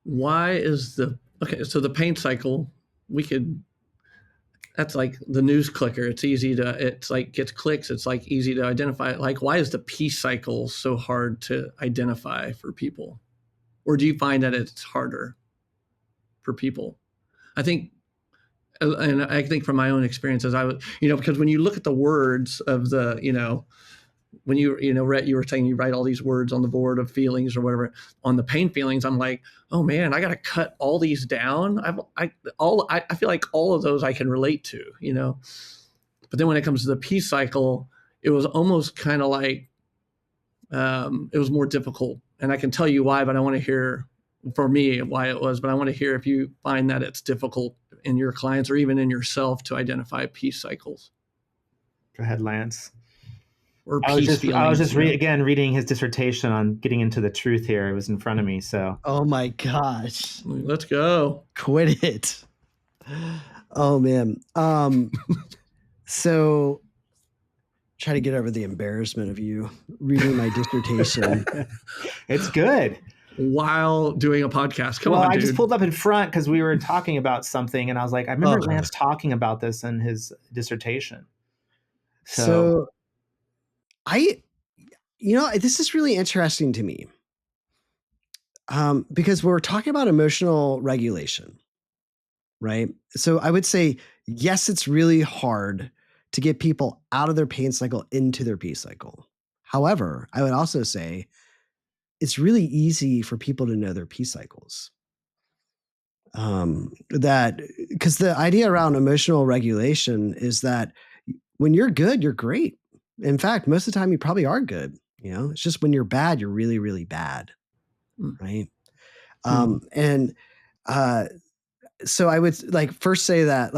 Why is so the pain cycle, that's like the news clicker. It's like gets clicks. It's like easy to identify. Like, why is the peace cycle so hard to identify for people? Or do you find that it's harder for people? I think from my own experiences, because when you look at the words of the when Rhett, you were saying you write all these words on the board of feelings or whatever on the pain feelings. I'm like, oh man, I got to cut all these down. I feel like all of those I can relate to, but then when it comes to the peace cycle, it was almost kind of like, it was more difficult, and I can tell you why, but I want to hear for me why it was, but I want to hear if you find that it's difficult in your clients or even in yourself to identify peace cycles. Go ahead, Lance. Or I was peace feelings. just reading his dissertation on getting into the truth here. It was in front of me. So. Oh my gosh. Let's go. Quit it. Oh man. So try to get over the embarrassment of you reading my dissertation. It's good. While doing a podcast. Come on, I dude. just pulled up in front because we were talking about something, and I was like, I remember Lance talking about this in his dissertation. So this is really interesting to me. Because we're talking about emotional regulation, right? So I would say, yes, it's really hard to get people out of their pain cycle into their peace cycle. However, I would also say it's really easy for people to know their peace cycles. Because the idea around emotional regulation is that when you're good, you're great. In fact, most of the time you probably are good. It's just when you're bad, you're really, really bad. Right. So I would first say that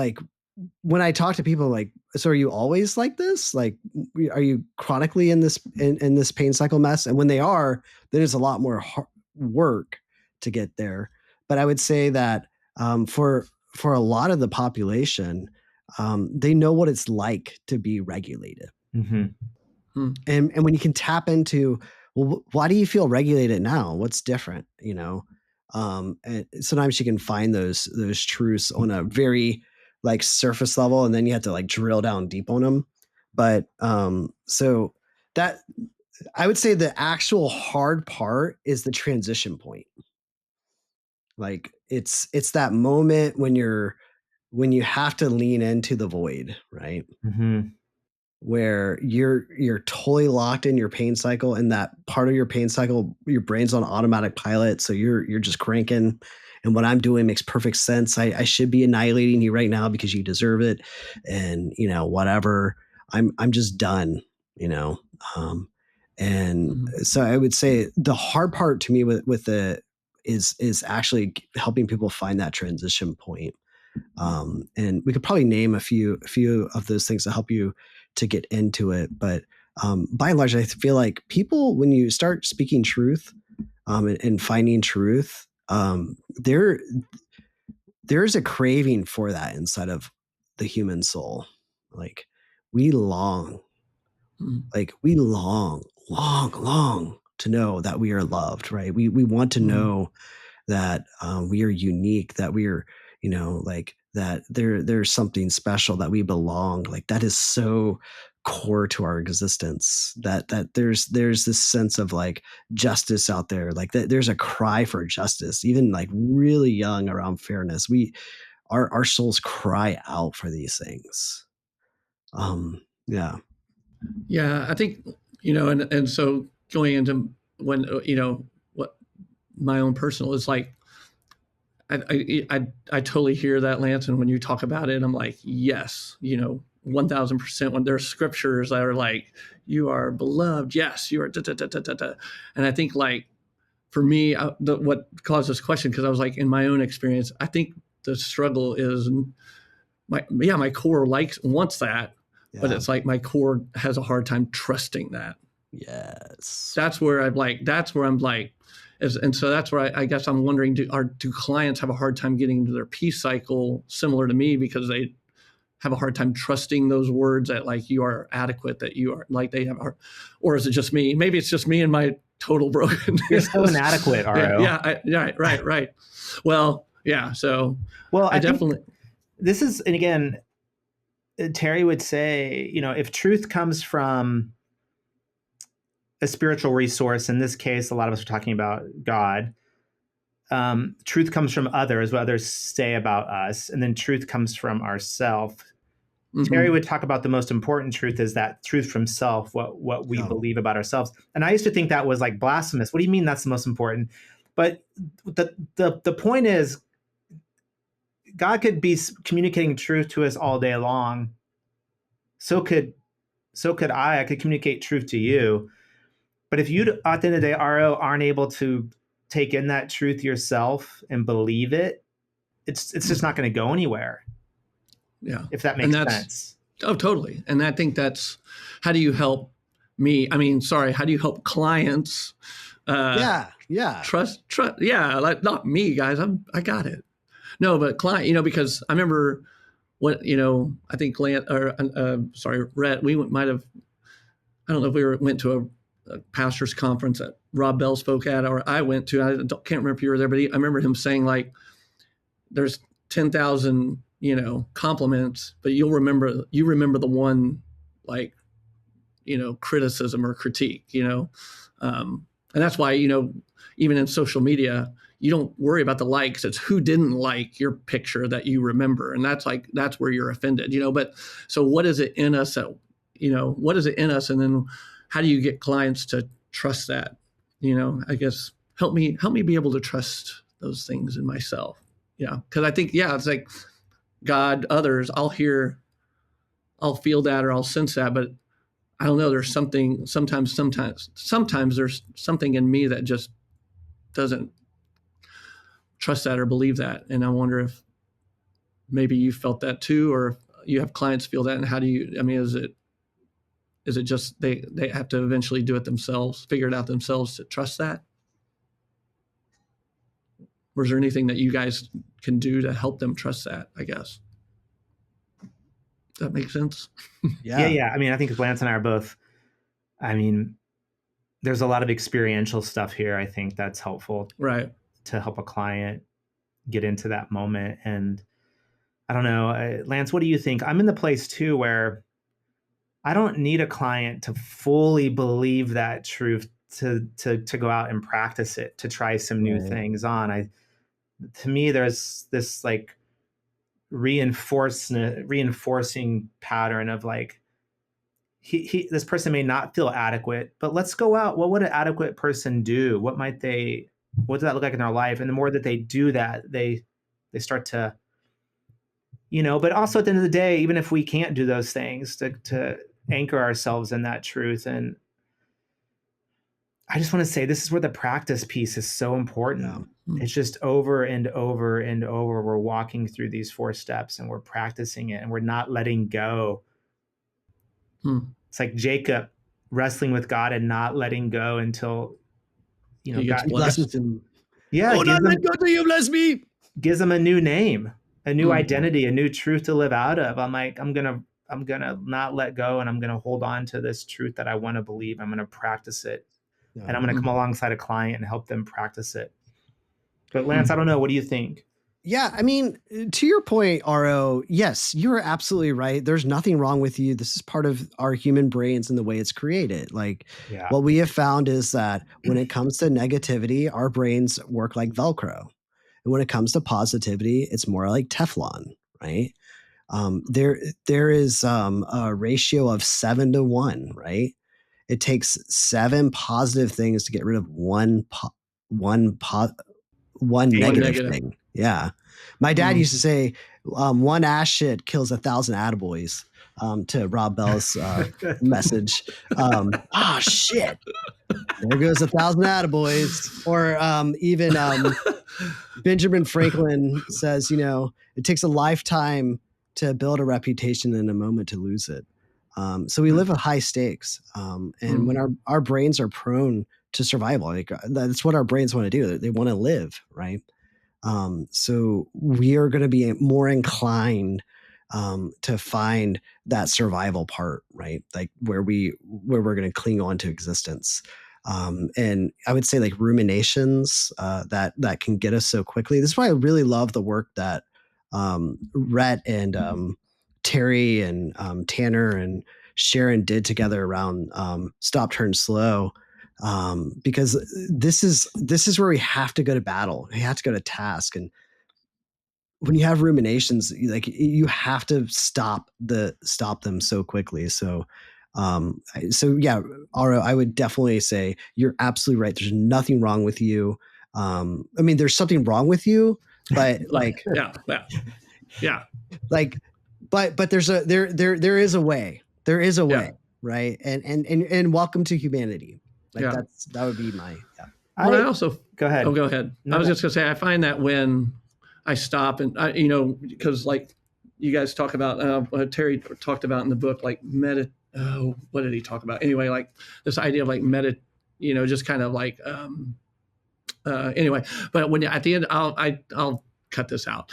when I talk to people, so are you always like this? Are you chronically in this pain cycle mess? And when they are, then it's a lot more work to get there. But I would say that for a lot of the population, they know what it's like to be regulated. Mm-hmm. And when you can tap into, well, why do you feel regulated now? What's different? And sometimes you can find those truths on a very surface level, and then you have to drill down deep on them. But so that I would say the actual hard part is the transition point. It's that moment when you have to lean into the void, right? Mm-hmm. Where you're totally locked in your pain cycle, and that part of your pain cycle, your brain's on automatic pilot. So you're just cranking, and what I'm doing makes perfect sense. I should be annihilating you right now because you deserve it. And whatever, I'm just done, so I would say the hard part to me with is actually helping people find that transition point. And we could probably name a few of those things to help you to get into it. But by and large, I feel like people, when you start speaking truth and finding truth, there is a craving for that inside of the human soul. We long, long to know that we are loved, right? We want to know that we are unique, that we are, that there's something special, that we belong. That is so core to our existence, that there's this sense of justice out there, that there's a cry for justice, even really young, around fairness. Our souls cry out for these things. I think, and so going into when, what my own personal is I totally hear that, Lance. And when you talk about it, I'm like, yes, 1000%. When there's scriptures that are like, you are beloved. Yes, you are. Da, da, da, da, da, da. And I think for me, what caused this question, because I was in my own experience, I think the struggle is my core wants that, but it's my core has a hard time trusting that. Yes. That's where I'm and so that's where I guess I'm wondering, do clients have a hard time getting into their peace cycle similar to me, because they have a hard time trusting those words that you are adequate, that you are they have, or is it just me? Maybe it's just me and my total brokenness. You're so inadequate, Aro. Right. Well, yeah. So I definitely. This is, and again, Terry would say, if truth comes from a spiritual resource, in this case, a lot of us are talking about God. Truth comes from others, what others say about us, and then truth comes from ourself. Terry would talk about the most important truth is that truth from self, what we believe about ourselves. And I used to think that was like blasphemous. What do you mean that's the most important? But the point is, God could be communicating truth to us all day long. So could I. I could communicate truth to you. But if you, at the end of the day, RO, aren't able to take in that truth yourself and believe it, it's just not going to go anywhere. Yeah. If that makes sense. Oh, totally. And I think that's, how do you help me? I mean, sorry, how do you help clients? Trust. Yeah. Like, not me, guys. I got it. No, but client, because I remember what, I think Rhett, we might have, I don't know if we went to a pastor's conference that Rob Bell spoke at, or I went to, I can't remember if you were there, but I remember him saying, like, there's 10,000, compliments, but you remember the one, like, criticism or critique, and that's why, even in social media, you don't worry about the likes. It's who didn't like your picture that you remember. And that's where you're offended, but so what is it in us that, what is it in us? And then how do you get clients to trust that? I guess help me be able to trust those things in myself. Yeah. Cause I think, it's like God, others, I'll feel that, or I'll sense that, but I don't know. There's something, sometimes there's something in me that just doesn't trust that or believe that. And I wonder if maybe you felt that too, or if you have clients feel that. And how do you, is it just they have to eventually do it themselves, figure it out themselves to trust that? Or is there anything that you guys can do to help them trust that, I guess? Does that make sense? Yeah. I think Lance and I are both, there's a lot of experiential stuff here. I think that's helpful. Right. To help a client get into that moment. And I don't know, Lance, what do you think? I'm in the place too where I don't need a client to fully believe that truth to go out and practice it, to try some new things on. To me, there's this like reinforcing pattern of like, this person may not feel adequate, but let's go out. What would an adequate person do? What does that look like in their life? And the more that they do that, they start to, but also at the end of the day, even if we can't do those things, to anchor ourselves in that truth. And I just want to say, this is where the practice piece is so important. Yeah. It's just over and over and over. We're walking through these 4 steps and we're practicing it and we're not letting go. It's like Jacob wrestling with God and not letting go until, God blesses him. Yeah. Let go till you bless me. Gives him a new name, a new identity, a new truth to live out of. I'm like, I'm going to not let go, and I'm going to hold on to this truth that I want to believe. I'm going to practice it. Yeah. And I'm going to come alongside a client and help them practice it. But Lance, I don't know. What do you think? Yeah, to your point, RO, yes, you're absolutely right. There's nothing wrong with you. This is part of our human brains and the way it's created. What we have found is that when it comes to negativity, our brains work like Velcro. And when it comes to positivity, it's more like Teflon, right? There is a ratio of 7 to 1, right? It takes 7 positive things to get rid of one negative thing. Yeah. My dad used to say, 1 ass shit kills 1,000 attaboys, to Rob Bell's message. Shit. There goes 1,000 attaboys. Or even Benjamin Franklin says, it takes a lifetime to build a reputation and a moment to lose it. So we live with high stakes. And when our brains are prone to survival, that's what our brains want to do. They want to live, right? So we are going to be more inclined to find that survival part, right? Like where we're going to cling on to existence. And I would say like ruminations that can get us so quickly. This is why I really love the work that Rhett and Terry and Tanner and Sharon did together around Stop, Turn, Slow. Because this is where we have to go to battle. We have to go to task. And when you have ruminations, like you have to stop them so quickly. So yeah, Aro, I would definitely say you're absolutely right. There's nothing wrong with you. I mean, there's something wrong with you, but like, yeah. Like, but there is a way. There is a way, right? And welcome to humanity. Like that would be my. Yeah. Well, I also go ahead. Oh, go ahead. No, I was just gonna say I find that when I stop and because like you guys talk about Terry talked about in the book, like what did he talk about? Anyway, like this idea of like just kind of like anyway. But when at the end, I'll cut this out.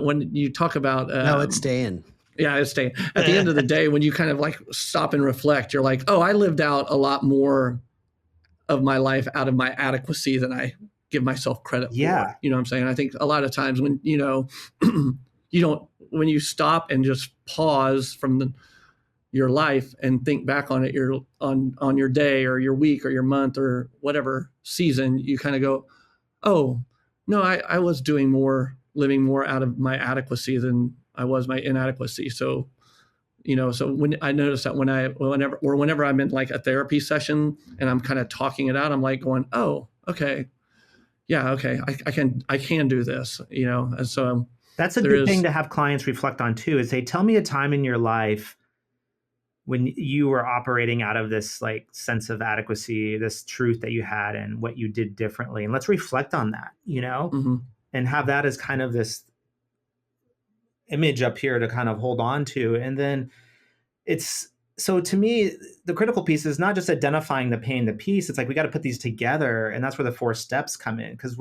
When you talk about no, it's staying. Yeah, it's staying. At the end of the day, when you kind of like stop and reflect, you're like, oh, I lived out a lot more of my life out of my adequacy than I give myself credit for. You know what I'm saying? I think a lot of times when, when you stop and just pause from your life and think back on it, on your day or your week or your month or whatever season, you kind of go, oh, no, I was living more out of my adequacy than I was my inadequacy. So, so when I notice that whenever I'm in like a therapy session and I'm kind of talking it out, I'm like going, oh, okay. Yeah. Okay. I can do this, and so that's a good thing to have clients reflect on too, is say, tell me a time in your life when you were operating out of this like sense of adequacy, this truth that you had and what you did differently. And let's reflect on that, mm-hmm. and have that as kind of this image up here to kind of hold on to. And then so to me, the critical piece is not just identifying the pain, the peace. It's like, we got to put these together. And that's where the 4 steps come in. Cause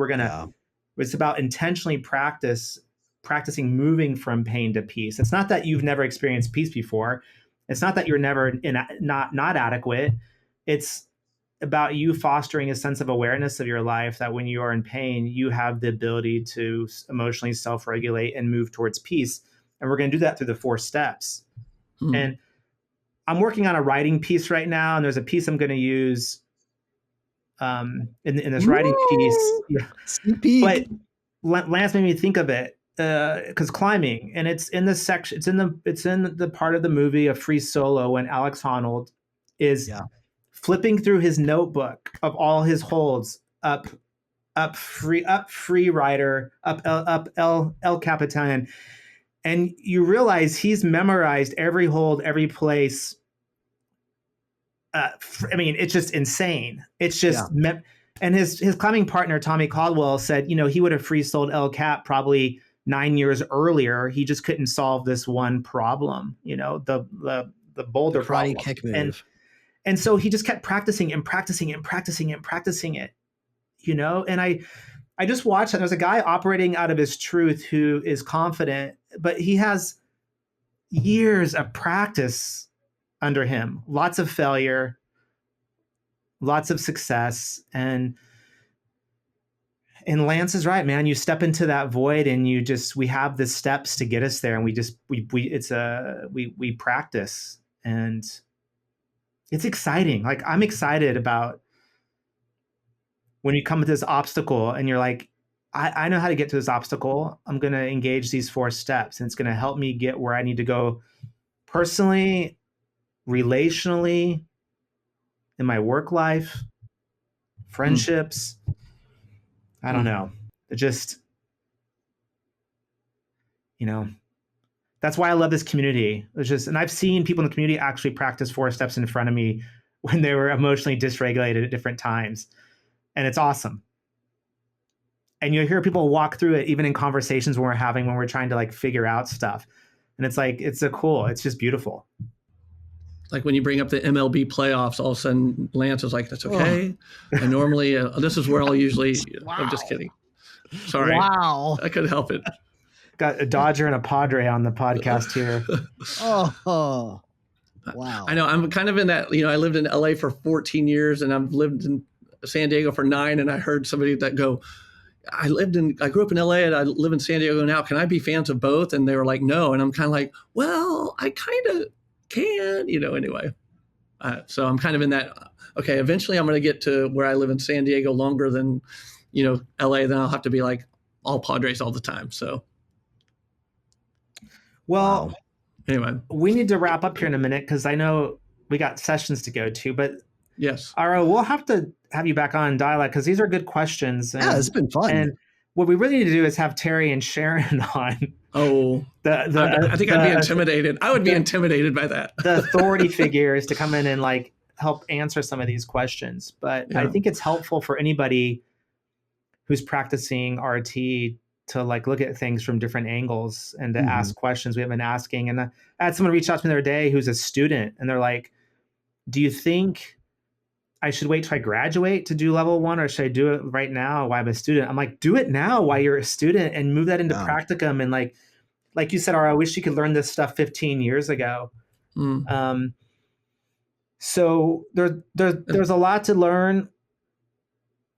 it's about intentionally practicing moving from pain to peace. It's not that you've never experienced peace before. It's not that you're never not adequate. It's about you fostering a sense of awareness of your life, that when you are in pain, you have the ability to emotionally self-regulate and move towards peace. And we're going to do that through the 4 steps. Hmm. And I'm working on a writing piece right now, and there's a piece I'm going to use in this writing piece. Yeah. But Lance made me think of it because climbing, and it's in the section, it's in the part of the movie, a free solo, when Alex Honnold is flipping through his notebook of all his holds, up free rider, up El Capitan. And you realize he's memorized every hold, every place. It's just insane. It's just, and his climbing partner, Tommy Caldwell, said, he would have free sold El Cap probably 9 years earlier. He just couldn't solve this one problem, the boulder karate problem. Kick move. And so he just kept practicing and practicing and practicing and practicing it, and I just watched that. There's a guy operating out of his truth who is confident, but he has years of practice under him, lots of failure, lots of success. And Lance is right, man. You step into that void and we have the steps to get us there. And we practice, and it's exciting. Like, I'm excited about when you come to this obstacle and you're like, I know how to get to this obstacle. I'm going to engage these 4 steps, and it's going to help me get where I need to go personally, relationally, in my work life, friendships. I don't know. It just, that's why I love this community. And I've seen people in the community actually practice 4 steps in front of me when they were emotionally dysregulated at different times. And it's awesome. And you'll hear people walk through it, even in conversations when we're trying to like figure out stuff. And it's like, it's just beautiful. Like when you bring up the MLB playoffs, all of a sudden Lance is like, that's okay. And normally this is where I'll usually, wow. I'm just kidding. Sorry. Wow. I couldn't help it. Got a Dodger and a Padre on the podcast here. Oh, wow. I know. I'm kind of in that, I lived in LA for 14 years and I've lived in San Diego for 9. And I heard somebody that go, I grew up in LA and I live in San Diego now. Can I be fans of both? And they were like, no. And I'm kind of like, well, I kind of can, anyway. So I'm kind of in that, okay, eventually I'm going to get to where I live in San Diego longer than, LA. Then I'll have to be like all Padres all the time. So Well, Wow. Anyway, we need to wrap up here in a minute because I know we got sessions to go to, but yes. Aro, we'll have to have you back on dialogue because these are good questions. Yeah, it's been fun. And what we really need to do is have Terry and Sharon on. Oh, I think I'd be intimidated. I would be intimidated by that. The authority figures to come in and like help answer some of these questions. But I think it's helpful for anybody who's practicing RT to like look at things from different angles and to ask questions we have been asking. And I had someone reach out to me the other day who's a student, and they're like, do you think I should wait till I graduate to do level 1, or should I do it right now while I'm a student? I'm like, do it now while you're a student and move that into practicum. And like you said, I wish you could learn this stuff 15 years ago. So there's a lot to learn,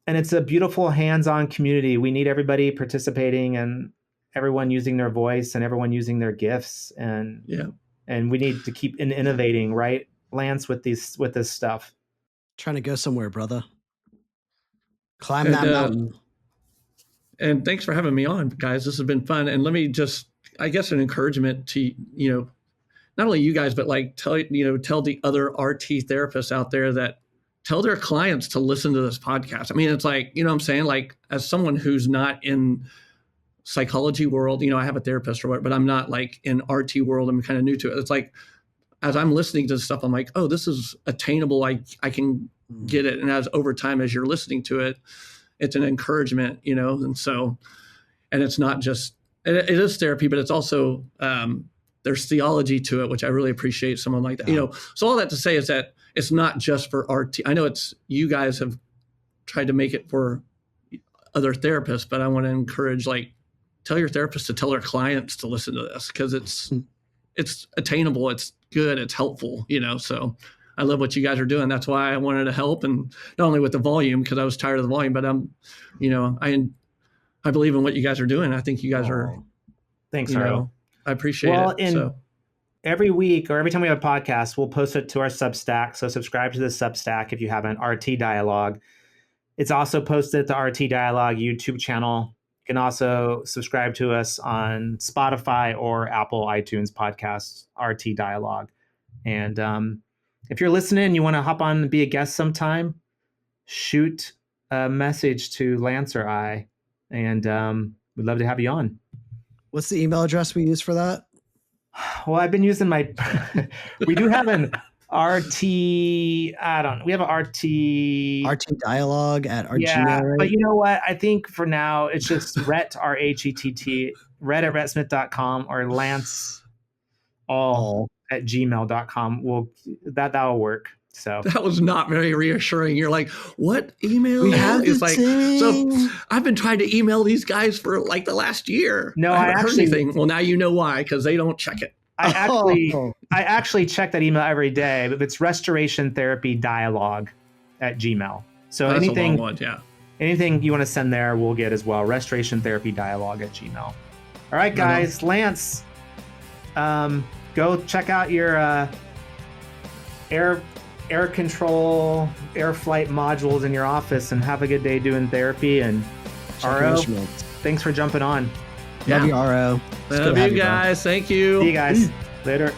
and it's a beautiful hands-on community. We need everybody participating and everyone using their voice and everyone using their gifts. And we need to keep innovating, right, Lance, with this stuff. Trying to go somewhere, brother. Climb that mountain. And thanks for having me on, guys. This has been fun. And let me just, I guess, an encouragement to, not only you guys, but like tell the other RT therapists out there that tell their clients to listen to this podcast. I mean, it's like, what I'm saying? Like, as someone who's not in psychology world, I have a therapist or whatever, but I'm not like in RT world. I'm kind of new to it. It's like, as I'm listening to this stuff, I'm like, oh, this is attainable. I can get it. And as over time, as you're listening to it, it's an encouragement, and so, and it's not just, it is therapy, but it's also, there's theology to it, which I really appreciate someone like that, So all that to say is that it's not just for RT. I know you guys have tried to make it for other therapists, but I want to encourage, like, tell your therapist to tell their clients to listen to this, because it's attainable, it's good, it's helpful, so I love what you guys are doing. That's why I wanted to help, and not only with the volume, because I was tired of the volume, but I believe in what you guys are doing. I think you guys are, thanks, Aro. I appreciate it. So every week or every time we have a podcast, we'll post it to our Substack. So subscribe to the Substack if you haven't, RT Dialogue. It's also posted at the RT Dialogue YouTube channel. You can also subscribe to us on Spotify or Apple iTunes podcasts, RT Dialogue. And if you're listening and you want to hop on and be a guest sometime, shoot a message to Lance or I, and we'd love to have you on. What's the email address we use for that? Well, I've been using we do have an RT, we have an RT dialogue at our yeah, Gmail, right? But you know what? I think for now, it's just Rhett, RHETT, Rhett at rhettsmith.com, or Lance all at gmail.com. That'll work. So that was not very reassuring. You're like, what email? We have it's like, so I've been trying to email these guys for like the last year. No, I haven't heard anything. Well, now you know why, because they don't check it. I actually check that email every day, but it's restoration therapy dialogue at Gmail. So that's anything, a long one, yeah. Anything you want to send there, we'll get as well. Restoration therapy dialogue at Gmail. All right, guys. Lance, go check out your air control, air flight modules in your office, and have a good day doing therapy. And Aro, thanks for jumping on. Love you, Aro. Love you guys. Thank you. See you guys later.